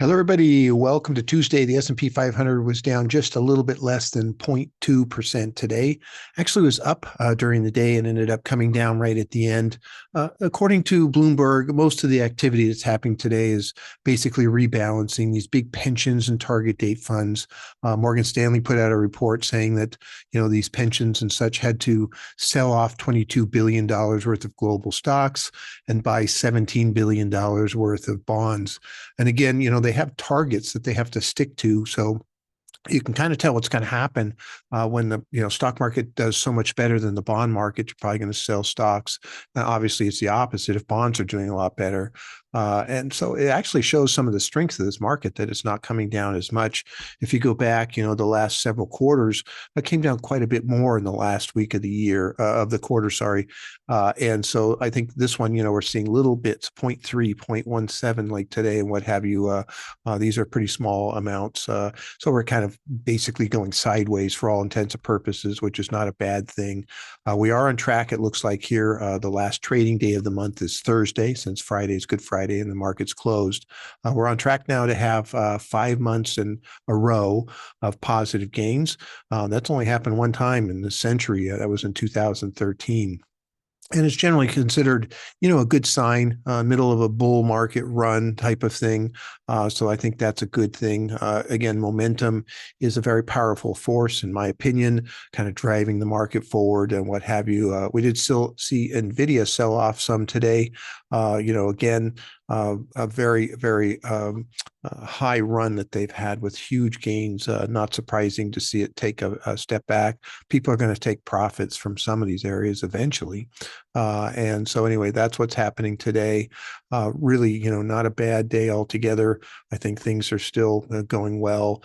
Hello, everybody. Welcome to Tuesday. The S&P 500 was down just a little bit less than 0.2% today. Actually, it was up during the day and ended up coming down right at the end. According to Bloomberg, most of the activity that's happening today is basically rebalancing these big pensions and target date funds. Morgan Stanley put out a report saying that these pensions and such had to sell off $22 billion worth of global stocks and buy $17 billion worth of bonds. And again, they have targets that they have to stick to. So you can kind of tell what's going to happen when the stock market does so much better than the bond market. You're probably going to sell stocks. Now, obviously, it's the opposite if bonds are doing a lot better. And so it actually shows some of the strength of this market, that it's not coming down as much. If you go back, the last several quarters, it came down quite a bit more in the last week of the year, of the quarter, sorry. And so I think this one, we're seeing little bits, 0.3, 0.17 like today and what have you. These are pretty small amounts. So we're kind of basically going sideways for all intents and purposes, which is not a bad thing. We are on track, it looks like here. The last trading day of the month is Thursday, since Friday is Good Friday and the market's closed. We're on track now to have 5 months in a row of positive gains. That's only happened one time in the century. That was in 2013. And it's generally considered, a good sign, middle of a bull market run type of thing. So I think that's a good thing. Again, momentum is a very powerful force, in my opinion, kind of driving the market forward and what have you. We did still see NVIDIA sell off some today. Again, a very, very high run that they've had with huge gains. Not surprising to see it take a step back. People are going to take profits from some of these areas eventually. And so anyway, that's what's happening today. Really, not a bad day altogether. I think things are still going well.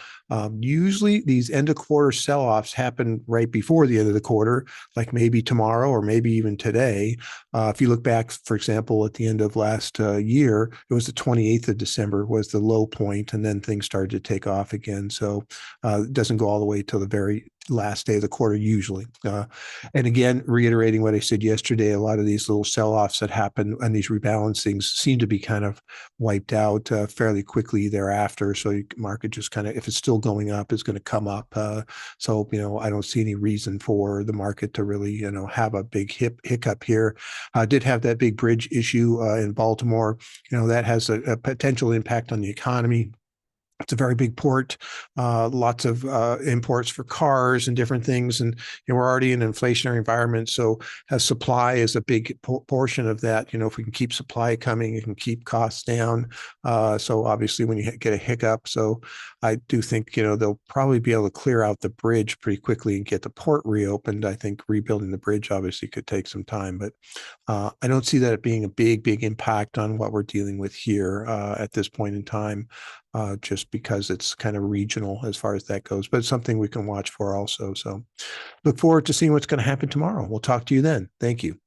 Usually these end of quarter sell-offs happen right before the end of the quarter, like maybe tomorrow or maybe even today. If you look back, for example, at the end of last year, it was the 28th of December was the low point, and then things started to take off again. So it doesn't go all the way till the very last day of the quarter usually. And again, reiterating what I said yesterday, a lot of these little sell-offs that happen and these rebalancings seem to be kind of wiped out fairly quickly thereafter. So the market just kind of, if it's still going up, is going to come up. So, I don't see any reason for the market to really, have a big hiccup here. Did have that big bridge issue in Baltimore. That has a potential impact on the economy. It's a very big port, lots of imports for cars and different things. And we're already in an inflationary environment. So supply is a big portion of that. If we can keep supply coming, it can keep costs down. So obviously when you get a hiccup, so I do think, they'll probably be able to clear out the bridge pretty quickly and get the port reopened. I think rebuilding the bridge obviously could take some time, but I don't see that being a big, big impact on what we're dealing with here at this point in time. Just because it's kind of regional as far as that goes, but it's something we can watch for also. So look forward to seeing what's going to happen tomorrow. We'll talk to you then. Thank you.